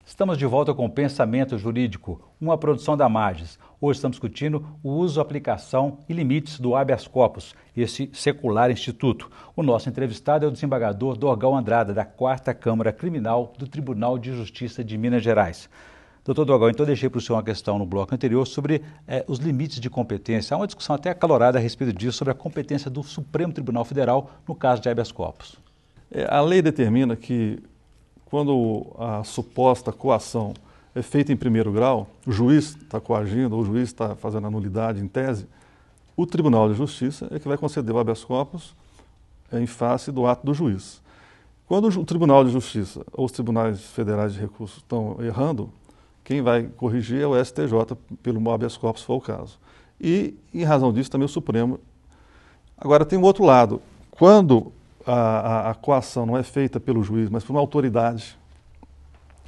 Estamos de volta com o Pensamento Jurídico, uma produção da Magis. Hoje estamos discutindo o uso, aplicação e limites do habeas corpus, esse secular instituto. O nosso entrevistado é o desembargador Dorgal Andrada, da 4ª Câmara Criminal do Tribunal de Justiça de Minas Gerais. Doutor Dorgal, então deixei para o senhor uma questão no bloco anterior sobre os limites de competência. Há uma discussão até acalorada a respeito disso, sobre a competência do Supremo Tribunal Federal no caso de habeas corpus. A lei determina que quando a suposta coação é feita em primeiro grau, o juiz está coagindo, ou o juiz está fazendo a nulidade em tese, o Tribunal de Justiça é que vai conceder o habeas corpus em face do ato do juiz. Quando o Tribunal de Justiça ou os tribunais federais de recursos estão errando, quem vai corrigir é o STJ, pelo habeas corpus, se for o caso. E, em razão disso, também o Supremo. Agora, tem um outro lado. Quando a coação não é feita pelo juiz, mas por uma autoridade,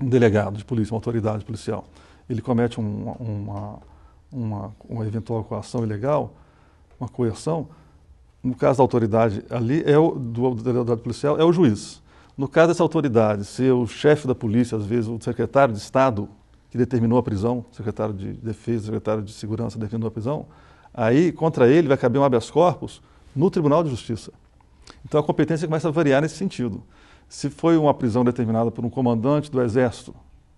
um delegado de polícia, uma autoridade policial, ele comete uma eventual coação ilegal, uma coerção, no caso da autoridade ali, do delegado policial, é o juiz. No caso dessa autoridade, ser o chefe da polícia, às vezes o secretário de Estado, que determinou a prisão, o secretário de Defesa, o secretário de Segurança determinou a prisão, aí contra ele vai caber um habeas corpus no Tribunal de Justiça. Então a competência começa a variar nesse sentido. Se foi uma prisão determinada por um comandante do Exército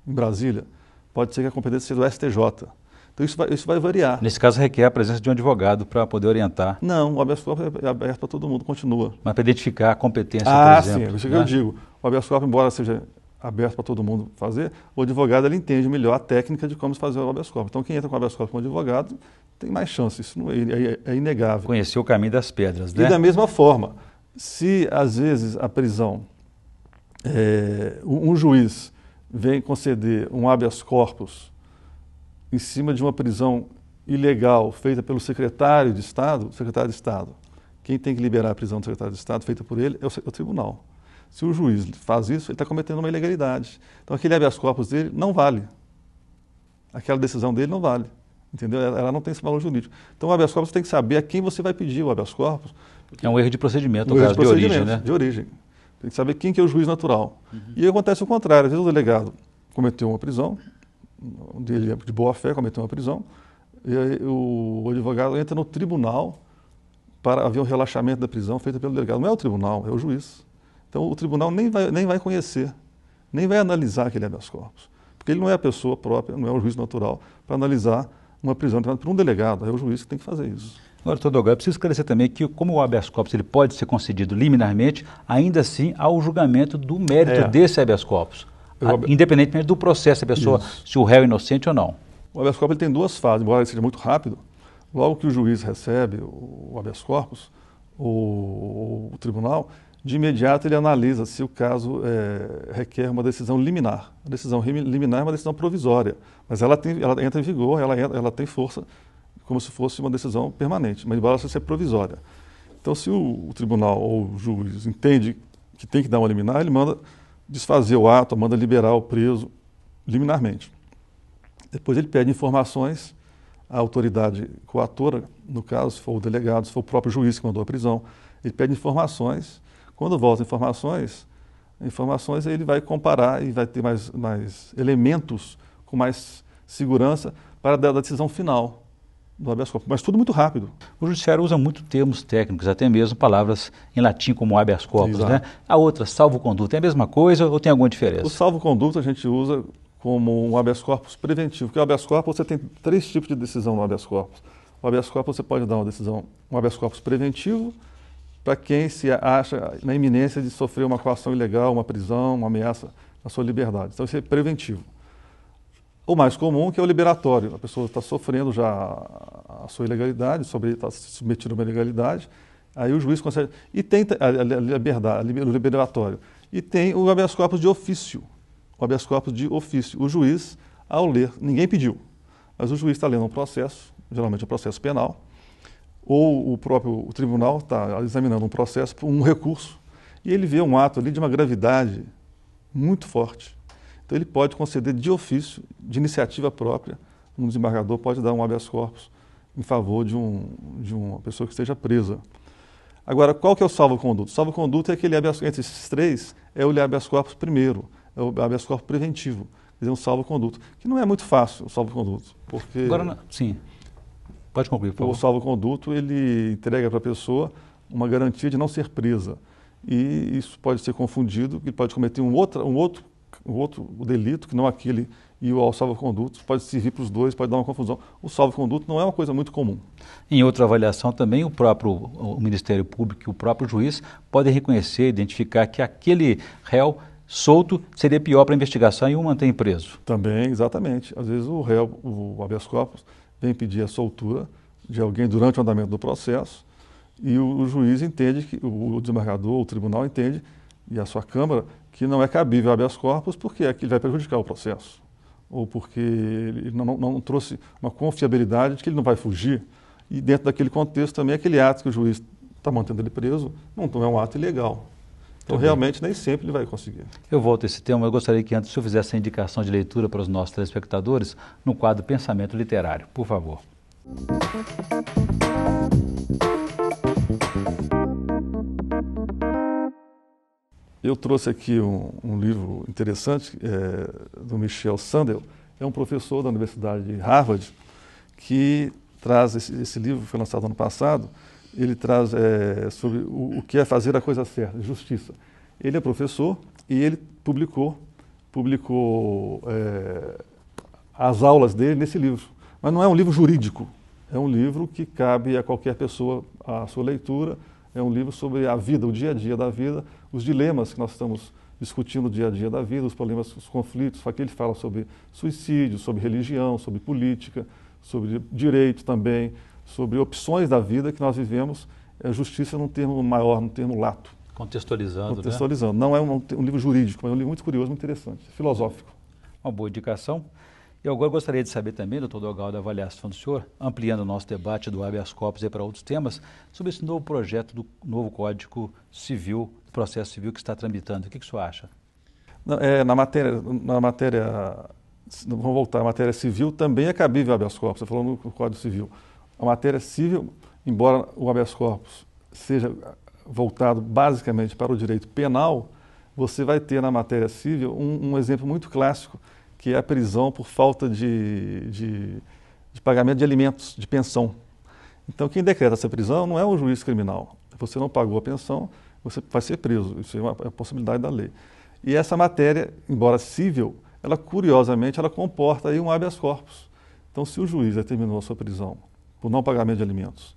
em Brasília, pode ser que a competência seja do STJ. Então isso vai variar. Nesse caso requer a presença de um advogado para poder orientar. Não, o habeas corpus é aberto para todo mundo, continua. Mas para identificar a competência, por exemplo. Sim, isso que eu digo. O habeas corpus, embora seja aberto para todo mundo fazer, o advogado ele entende melhor a técnica de como se fazer o habeas corpus. Então quem entra com o habeas corpus como advogado tem mais chance, isso não é inegável. Conhecer o caminho das pedras, né? E da mesma forma, se às vezes a prisão, um juiz vem conceder um habeas corpus em cima de uma prisão ilegal feita pelo secretário de Estado, quem tem que liberar a prisão do secretário de Estado feita por ele é o tribunal. Se o juiz faz isso, ele está cometendo uma ilegalidade. Então aquele habeas corpus dele não vale. Aquela decisão dele não vale. Entendeu? Ela não tem esse valor jurídico. Então o habeas corpus tem que saber a quem você vai pedir o habeas corpus. É um erro de procedimento, no caso de origem, né? De origem. Tem que saber quem que é o juiz natural. E aí acontece o contrário. Às vezes o delegado cometeu uma prisão, ele de boa fé cometeu uma prisão, e aí o advogado entra no tribunal para haver um relaxamento da prisão feita pelo delegado. Não é o tribunal, é o juiz. Então o tribunal nem vai conhecer, nem vai analisar aquele habeas corpus. Porque ele não é a pessoa própria, não é o juiz natural para analisar uma prisão determinada por um delegado. É o juiz que tem que fazer isso. Agora, doutor Dorgal, eu preciso esclarecer também que, como o habeas corpus ele pode ser concedido liminarmente, ainda assim há o julgamento do mérito desse habeas corpus, independentemente do processo, a pessoa, se o réu é inocente ou não. O habeas corpus ele tem duas fases, embora ele seja muito rápido. Logo que o juiz recebe o habeas corpus, o tribunal, de imediato ele analisa se o caso requer uma decisão liminar. A decisão liminar é uma decisão provisória, mas ela entra em vigor, ela tem força, como se fosse uma decisão permanente, mas embora ela seja provisória. Então, se o tribunal ou o juiz entende que tem que dar uma liminar, ele manda desfazer o ato, manda liberar o preso liminarmente. Depois ele pede informações à autoridade coatora, no caso, se for o delegado, se for o próprio juiz que mandou a prisão, ele pede informações. Quando volta informações ele vai comparar e vai ter mais elementos com mais segurança para dar a decisão final do habeas corpus, mas tudo muito rápido. O judiciário usa muito termos técnicos, até mesmo palavras em latim como habeas corpus, né? A outra, salvo-conduto, é a mesma coisa ou tem alguma diferença? O salvo-conduto a gente usa como um habeas corpus preventivo, porque o habeas corpus você tem 3 tipos de decisão no habeas corpus. O habeas corpus você pode dar um habeas corpus preventivo, para quem se acha na iminência de sofrer uma coação ilegal, uma prisão, uma ameaça à sua liberdade. Então isso é preventivo. O mais comum que é o liberatório. A pessoa está sofrendo já a sua ilegalidade, está se submetendo a uma ilegalidade, aí o juiz consegue... E tem o liberatório. E tem o habeas corpus de ofício. O habeas corpus de ofício. O juiz, ao ler, ninguém pediu, mas o juiz está lendo um processo, geralmente um processo penal, ou o próprio tribunal está examinando um processo, um recurso, e ele vê um ato ali de uma gravidade muito forte. Então ele pode conceder de ofício, de iniciativa própria, um desembargador pode dar um habeas corpus em favor de uma pessoa que esteja presa. Agora, qual que é o salvo-conduto? O salvo-conduto é aquele habeas, entre esses três, é o habeas corpus primeiro, é o habeas corpus preventivo, quer dizer, um salvo-conduto, que não é muito fácil, o salvo-conduto, porque... Agora, sim, pode concluir, por favor. O salvo-conduto, ele entrega para a pessoa uma garantia de não ser presa, e isso pode ser confundido, ele pode cometer um outro delito, que não aquele, e o salvo-conduto pode servir para os dois, pode dar uma confusão. O salvo-conduto não é uma coisa muito comum. Em outra avaliação também, o Ministério Público e o próprio juiz podem reconhecer, identificar que aquele réu solto seria pior para a investigação e o mantém preso. Também, exatamente. Às vezes o réu, o habeas corpus, vem pedir a soltura de alguém durante o andamento do processo e o juiz entende, o desembargador, o tribunal entende, e a sua Câmara, que não é cabível habeas corpus porque aquilo vai prejudicar o processo, ou porque ele não trouxe uma confiabilidade de que ele não vai fugir. E dentro daquele contexto também, aquele ato que o juiz está mantendo ele preso não é um ato ilegal. Então, realmente, nem sempre ele vai conseguir. Eu volto a esse tema, eu gostaria que antes o senhor fizesse a indicação de leitura para os nossos telespectadores no quadro Pensamento Literário, por favor. Eu trouxe aqui um livro interessante do Michel Sandel, é um professor da Universidade de Harvard, que traz esse livro, foi lançado ano passado, ele traz sobre o que é fazer a coisa certa, justiça. Ele é professor e ele publicou as aulas dele nesse livro. Mas não é um livro jurídico, é um livro que cabe a qualquer pessoa a sua leitura, é um livro sobre a vida, o dia a dia da vida, os dilemas que nós estamos discutindo no dia a dia da vida, os problemas, os conflitos. Aqui ele fala sobre suicídio, sobre religião, sobre política, sobre direito também, sobre opções da vida que nós vivemos, justiça num termo maior, num termo lato. Contextualizando, Contextualizando. Né? Não é um livro jurídico, mas é um livro muito curioso, muito interessante, filosófico. Uma boa indicação. E agora gostaria de saber também, doutor Dorgal, da avaliação do senhor, ampliando o nosso debate do habeas corpus para outros temas, sobre esse novo projeto do novo Código Civil, do processo civil que está tramitando. O que o senhor acha? Na matéria, vamos voltar, a matéria civil também é cabível habeas corpus, você falou no Código Civil. A matéria civil, embora o habeas corpus seja voltado basicamente para o direito penal, você vai ter na matéria civil um exemplo muito clássico, que é a prisão por falta de pagamento de alimentos, de pensão. Então, quem decreta essa prisão não é um juiz criminal. Você não pagou a pensão, você vai ser preso. Isso é uma possibilidade da lei. E essa matéria, embora civil, ela curiosamente ela comporta aí um habeas corpus. Então, se o juiz determinou a sua prisão por não pagamento de alimentos,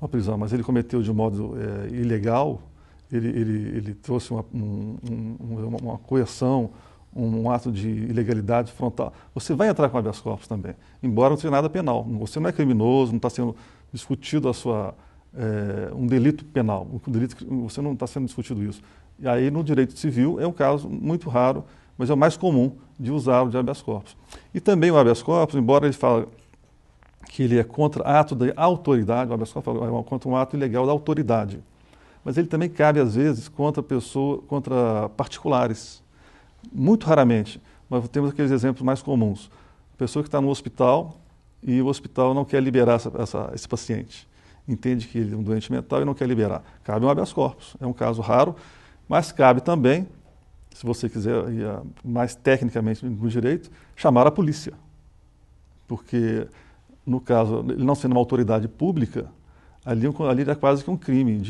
uma prisão, mas ele cometeu de modo ilegal, ele trouxe uma coerção, um ato de ilegalidade frontal, você vai entrar com habeas corpus também, embora não seja nada penal. Você não é criminoso, não está sendo discutido um delito penal, você não está sendo discutido isso. E aí, no direito civil, é um caso muito raro, mas é o mais comum de usar o de habeas corpus. E também o habeas corpus, embora ele fale que ele é contra ato da autoridade, o habeas corpus é contra um ato ilegal da autoridade, mas ele também cabe, às vezes, contra particulares. Muito raramente, mas temos aqueles exemplos mais comuns. A pessoa que está no hospital e o hospital não quer liberar esse paciente. Entende que ele é um doente mental e não quer liberar. Cabe um habeas corpus. É um caso raro, mas cabe também, se você quiser ir mais tecnicamente no direito, chamar a polícia. Porque, no caso, ele não sendo uma autoridade pública, ali é quase que um crime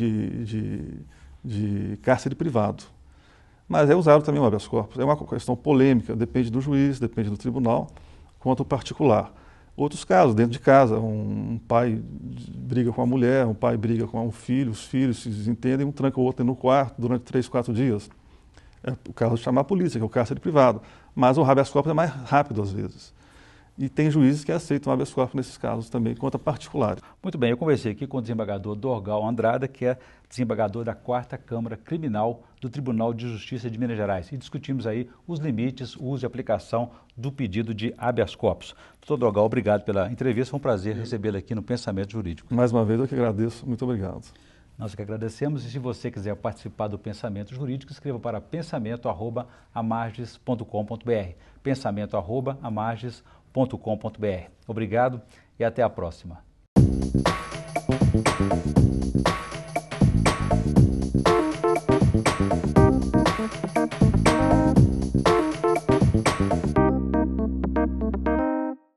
de cárcere privado. Mas é usado também o habeas corpus. É uma questão polêmica, depende do juiz, depende do tribunal, quanto ao particular. Outros casos, dentro de casa, um pai briga com a mulher, um pai briga com um filho, os filhos se desentendem, um tranca o outro no quarto durante 3, 4 dias. É o caso de chamar a polícia, que é o cárcere privado. Mas o habeas corpus é mais rápido às vezes. E tem juízes que aceitam o habeas corpus nesses casos também, contra particulares. Muito bem, eu conversei aqui com o desembargador Dorgal Andrada, que é desembargador da 4ª Câmara Criminal do Tribunal de Justiça de Minas Gerais. E discutimos aí os limites, o uso e aplicação do pedido de habeas corpus. Doutor Dorgal, obrigado pela entrevista, foi um prazer recebê-lo aqui no Pensamento Jurídico. Mais uma vez eu que agradeço, muito obrigado. Nós que agradecemos, e se você quiser participar do Pensamento Jurídico, escreva para pensamento@amarges.com.br, pensamento@amarges.com.br. Obrigado e até a próxima.